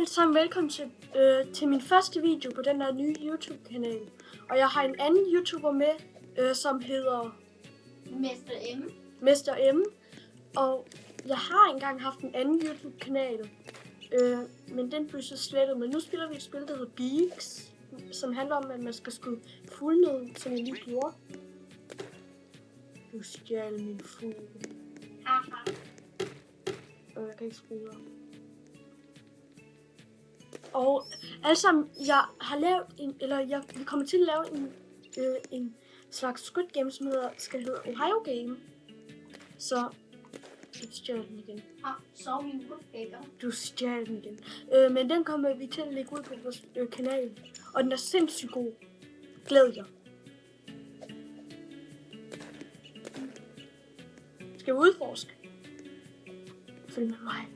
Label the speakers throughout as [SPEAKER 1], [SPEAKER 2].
[SPEAKER 1] alle sammen velkommen til min første video på den her nye YouTube-kanal. Og jeg har en anden YouTuber med, som hedder Mr. M. Og jeg har engang haft en anden YouTube-kanal, men den blev så slettet. Men nu spiller vi et spil, der hedder Beaks, som handler om, at man skal skyde fugle ned, som jeg lige gjorde. Du stjal min fugl. Jeg kan ikke skrue op. Og altså, jeg har lavet vi kommer til at lave en slags Squid Game, som skal hedde Ohio Game. Så jeg stjal den igen. Du stjal den igen. Men den kommer vi til at lægge ud på vores kanal. Og den er sindssygt god. Glæd jer. Skal vi udforske? Følg med mig.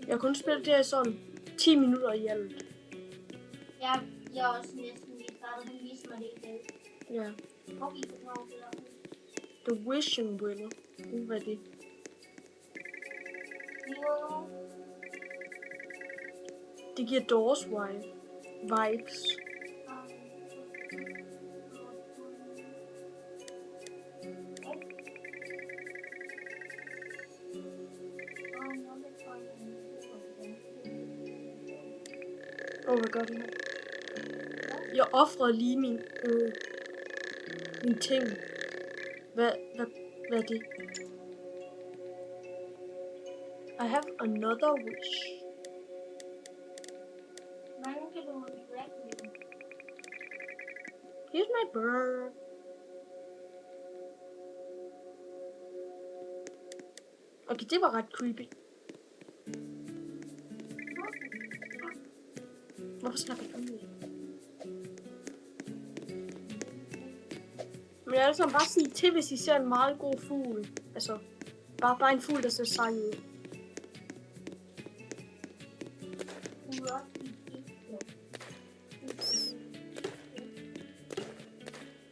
[SPEAKER 1] Jeg har kun spillet det her sådan 10 minutter i alt.
[SPEAKER 2] Jeg er også næsten lige startet. Han viste mig det i dag.
[SPEAKER 1] Ja.
[SPEAKER 2] Okay,
[SPEAKER 1] The Wishing Well. Hvad er det? Det giver Doors vibes. Hvad gør det her? Jeg offrede lige min ting. Hvad er det? I have another wish. Here's my bird. Okay, det var ret creepy. Hvorfor snakker jeg om det? Men jeg vil altså bare sige til, hvis I ser en meget god fugl. Altså, bare en fugl, der ser sej ud.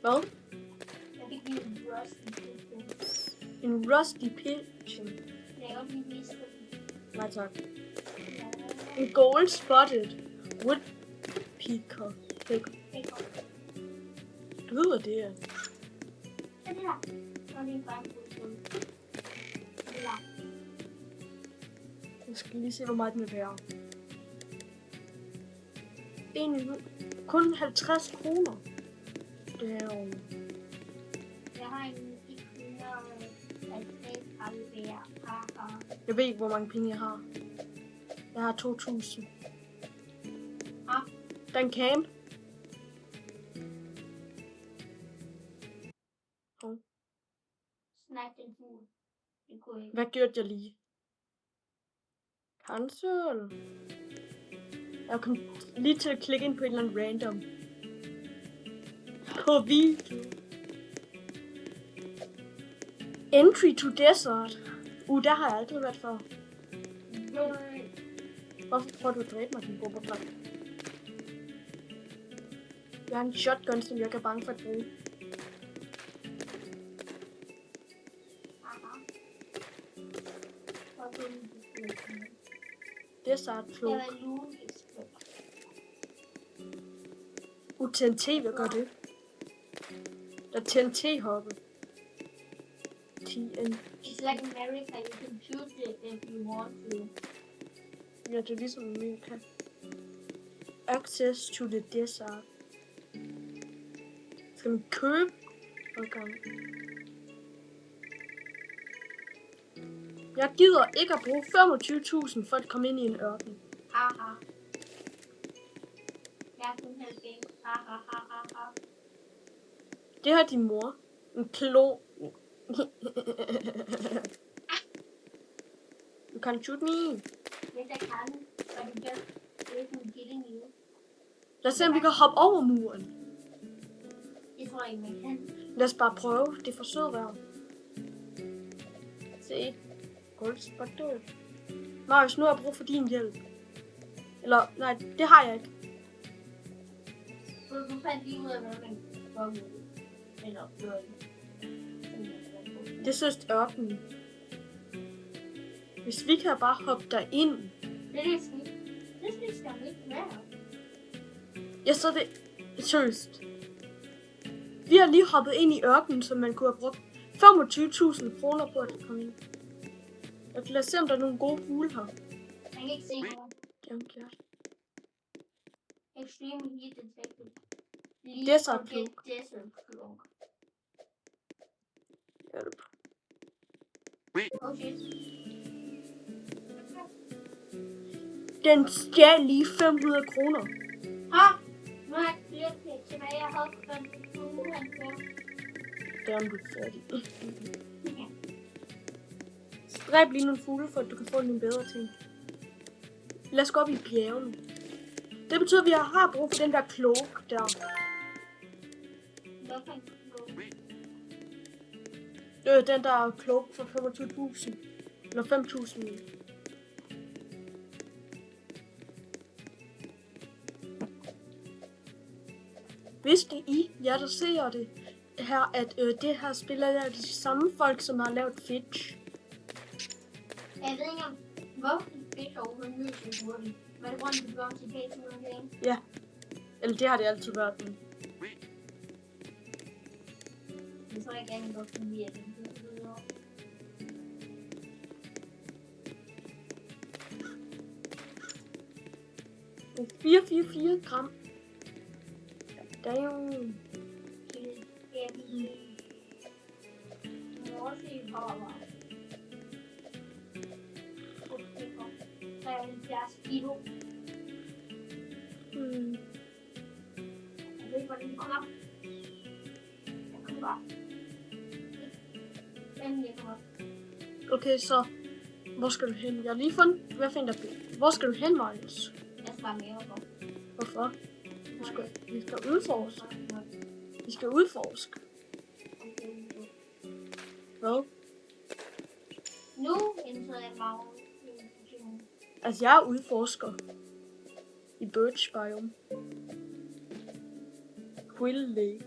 [SPEAKER 1] Hvad?
[SPEAKER 2] Jeg fik lige en rusty pigeon.
[SPEAKER 1] En rusty pigeon? Nej tak. En gold spotted woodpecker. Du ved, hvad det er.
[SPEAKER 2] Det her. Og det er bare
[SPEAKER 1] Jeg skal lige se, hvor meget den vil være. Kun 50 kroner. Det er jo...
[SPEAKER 2] Jeg har en 150 alvær.
[SPEAKER 1] Jeg ved ikke, hvor mange penge jeg har. Jeg har 2.000. Der er en camp.
[SPEAKER 2] Snak den fugl. Det kunne ikke.
[SPEAKER 1] Hvad gjorde jeg lige? Cancel. Jeg kom lige til at klikke ind på et eller andet random. På video. Entry to desert. Der har jeg aldrig været før. Hvorfor prøver du at dræbe mig, din bomberplak? Jeg har en shotgun, som jeg er bange for at bruge. Desert cloak. TNT, hvad gør det? Der er TNT-hoppe.
[SPEAKER 2] It's like America, you can shoot it if you want to.
[SPEAKER 1] Ja, det er ligesom Amerika. Access to the desert. Skal man købe? Okay. Jeg gider ikke at bruge 25.000 for at komme ind i en ørken.
[SPEAKER 2] Haha. Jeg er kun halvgæng. Haha.
[SPEAKER 1] Det har din mor. En klon. You can't shoot me.
[SPEAKER 2] Yes, I can. But it just isn't killing you.
[SPEAKER 1] Lad os se, om vi kan hoppe over muren.
[SPEAKER 2] Det tror jeg ikke, man kan.
[SPEAKER 1] Lad os bare prøve. Det er for sødt værd. Se. Goldspotted. Marius, nu har jeg brug for din hjælp. Eller, nej, det har jeg ikke.
[SPEAKER 2] Du fandt lige ud af, hvad man gør med det. Eller gør det.
[SPEAKER 1] Det synes ørkenen. Hvis vi kan bare hoppe derind.
[SPEAKER 2] Det skal vi ikke være.
[SPEAKER 1] Ja, så er det seriøst. Vi har lige hoppet ind i ørkenen, som man kunne have brugt 25.000 kroner på at komme ind. Lad os se, om der er nogle gode fugle her.
[SPEAKER 2] Jeg kan ikke se noget.
[SPEAKER 1] Jamen, klart.
[SPEAKER 2] Extreme heat detected.
[SPEAKER 1] Desert cloak.
[SPEAKER 2] Desert cloak.
[SPEAKER 1] Hjælp.
[SPEAKER 2] Oh shit.
[SPEAKER 1] Den stjal lige 500 kroner.
[SPEAKER 2] Ha! Nu har jeg flere penge tilbage. Jeg havde fundet fuglehand før.
[SPEAKER 1] Det er du færdig. Dræb lige nogle fugle, for at du kan få nogle bedre ting. Lad os gå op i bjergene. Det betyder, at vi har brug for den der cloak der.
[SPEAKER 2] Hvad kan du?
[SPEAKER 1] Den der cloak for 25.000. Eller 5.000. Vidste I, jer der ser det her, at det her spil er lavet de samme folk, som har lavet Fitch?
[SPEAKER 2] Jeg ved ikke om, hvorfor de fisk overhovedet ned så hurtigt. Var det grund til Bounty Case eller noget?
[SPEAKER 1] Ja. Eller det har det altid været. Men
[SPEAKER 2] Jeg tror ikke, jeg godt kan lide den.
[SPEAKER 1] 444 gram. Damn. Okay, så hvor skal du hen? Jeg har lige fundet. Hvad finder du? Hvor skal du hen, Marius?
[SPEAKER 2] Jeg skal bare mere på.
[SPEAKER 1] Hvorfor? Vi skal udforske. Vi skal udforske. Hvad?
[SPEAKER 2] Nu indtager jeg meget.
[SPEAKER 1] Altså, jeg er udforsker. I Birch Biome. Quill Lake.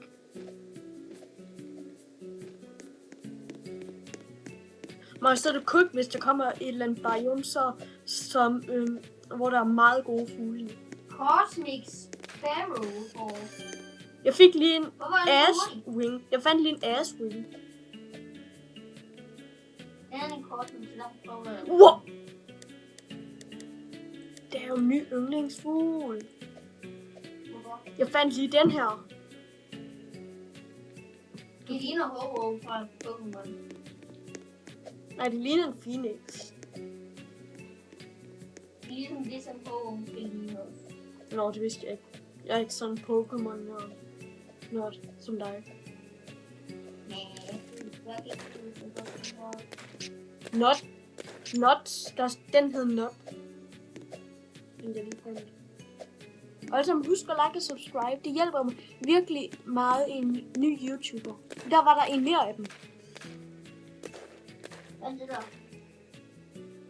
[SPEAKER 1] Men så er det kult, hvis der kommer et eller andet biome, hvor der er meget gode fugle.
[SPEAKER 2] Cosmic Sparrow.
[SPEAKER 1] Jeg fik lige en
[SPEAKER 2] Hvorfor
[SPEAKER 1] Ashwing. Jeg fandt lige en Ashwing.
[SPEAKER 2] Den er en cosmic, så der prøver jeg.
[SPEAKER 1] Wow! Det er jo en ny yndlingsfugl.
[SPEAKER 2] Hvorfor?
[SPEAKER 1] Jeg fandt lige den her.
[SPEAKER 2] Det ligner Ho-Oh fra Pokémon.
[SPEAKER 1] Nej, det ligner en Phoenix.
[SPEAKER 2] Det er ligesom det, som Ho-Oh skal ligne også.
[SPEAKER 1] Nå, det vidste jeg ikke. Jeg er ikke sådan en Pokémon-nørd som dig. Not. Den hed Not. Den jeg lige fandt. Og altså, husk at like og subscribe. Det hjælper mig virkelig meget en ny YouTuber. Der var der en mere af dem.
[SPEAKER 2] Hvad er det der?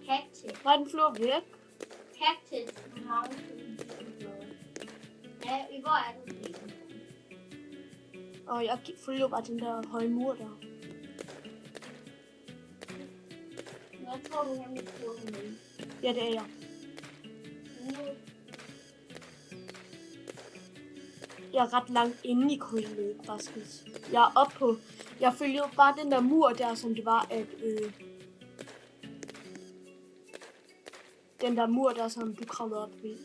[SPEAKER 2] Cactus.
[SPEAKER 1] Nej, den flyver væk.
[SPEAKER 2] Cactus Mountain. Ja, hvor er du?
[SPEAKER 1] Og jeg følger bare den der høje mur der.
[SPEAKER 2] Jeg tror, du er mit Pokémon.
[SPEAKER 1] Ja, det er jeg. Jeg er ret langt inde i Quill faktisk. Jeg er oppe på... Jeg følger bare den der mur der, som det var, at... Den der mur der, som du kravlede op ved.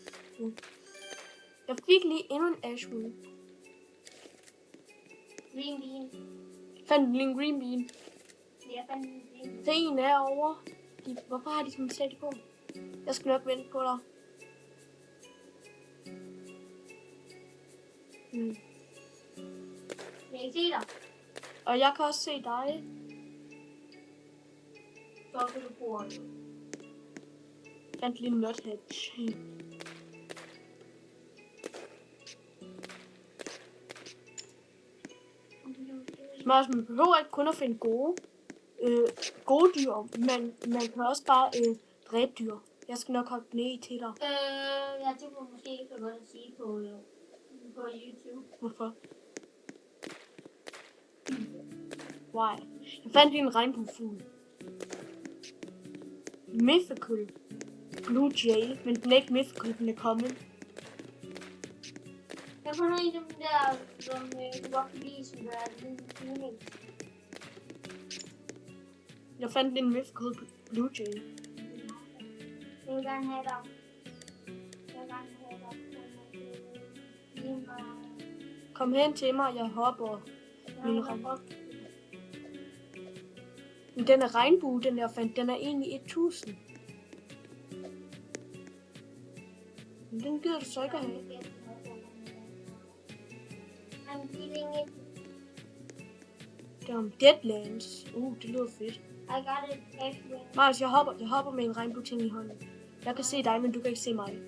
[SPEAKER 1] Jeg fik lige endnu en Ashwing.
[SPEAKER 2] Green bean.
[SPEAKER 1] Fandt lige en green bean.
[SPEAKER 2] Jeg fandt en green bean.
[SPEAKER 1] Se en er over. Hvorfor har de sådan slet på? Jeg skal nok vente på dig.
[SPEAKER 2] Jeg kan ikke se dig.
[SPEAKER 1] Og jeg kan også se dig.
[SPEAKER 2] Så kan du bruge det.
[SPEAKER 1] Fandt lige en nuthatch. Man behøver ikke kun at finde gode dyr, men man kan også bare dræbe dyr. Jeg skal nok hoppe ned til dig.
[SPEAKER 2] Jeg tror måske ikke så godt at sige på YouTube.
[SPEAKER 1] Hvorfor? Why? Jeg fandt lige en regnbuefugl. Mythical. Blue Jay, men den er ikke mythical, den er common.
[SPEAKER 2] Jeg får nogle af dem der, som du godt kan lide, som der er lidt unikt.
[SPEAKER 1] Jeg fandt en mythical Blue Jay.
[SPEAKER 2] Jeg vil gerne have dig. Jeg vil gerne have dig.
[SPEAKER 1] Kom hen til mig, jeg hopper. Men den er regnbue, den jeg fandt. Den er egentlig 1000. Men den gider du så ikke at have.
[SPEAKER 2] I'm feeling it.
[SPEAKER 1] Det er om Deadlands. Det lyder fedt.
[SPEAKER 2] I got it everywhere.
[SPEAKER 1] Marius, jeg hopper med en regnbue ting i hånden. Jeg kan se dig, men du kan ikke se mig.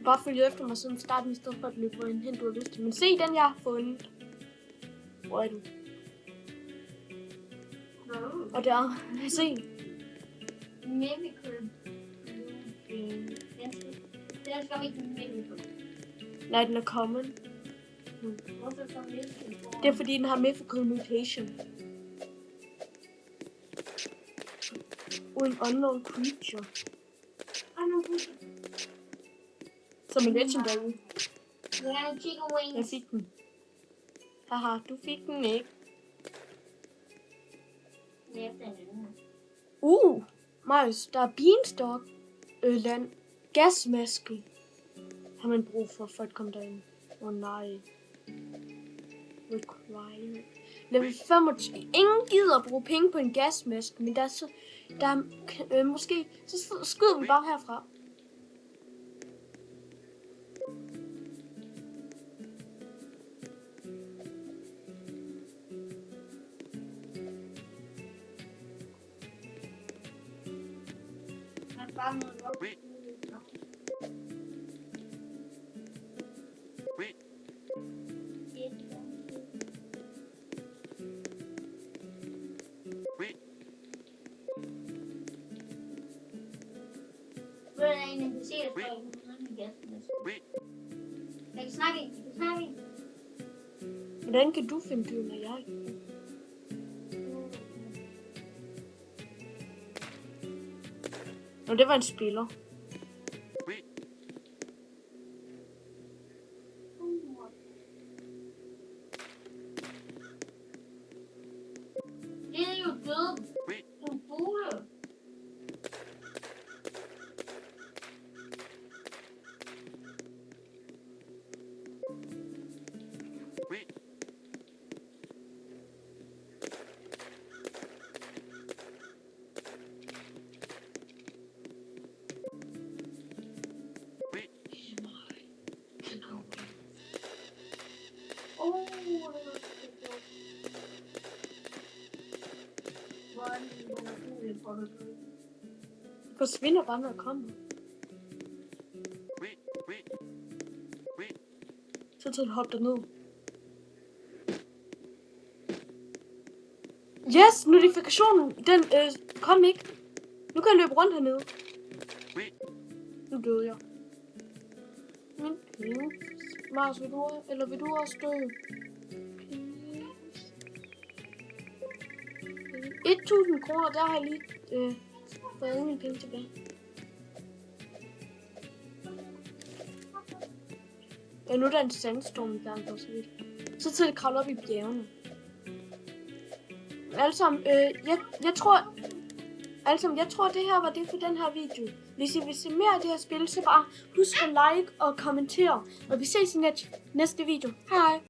[SPEAKER 1] Bare følge efter mig siden starten, i stedet for at løbe hen, du har lyst til. Men se den, jeg har fundet. Hvor er du? Og der, se.
[SPEAKER 2] Mythical. Den skal vi ikke mythical.
[SPEAKER 1] Nej, den er common.
[SPEAKER 2] Hvorfor så mythical?
[SPEAKER 1] Det er fordi, den har mythical mutation. En unknown creature. Som en legendary. Jeg fik den. Haha, du fik den ikke. Marius, der er beanstalk. Gasmaske. Har man brug for at komme derind. Nej. Required. Level 25. Ingen gider at bruge penge på en gasmaske, men måske, så skyder vi bare herfra.
[SPEAKER 2] Jeg kan snakke.
[SPEAKER 1] Hvordan kan du finde dyr, når jeg? Nå, det var en spiller.
[SPEAKER 2] Det er jo død. En fugle.
[SPEAKER 1] Forsvinder bare, når jeg kommer. Så til at hoppe derned. Yes, notifikationen, den kom ikke. Nu kan jeg løbe rundt hernede. Nu døde jeg. Marius, vil du også dø? 1000 kroner, der har jeg lige fået mine penge tilbage. Ja, nu er der en sandstorm i gang for så vidt. Så til at kravle op i bjergene. Jeg tror det her var det for den her video. Hvis I vil se mere af det her spil, så bare husk at like og kommentere. Og vi ses i næste video. Hej!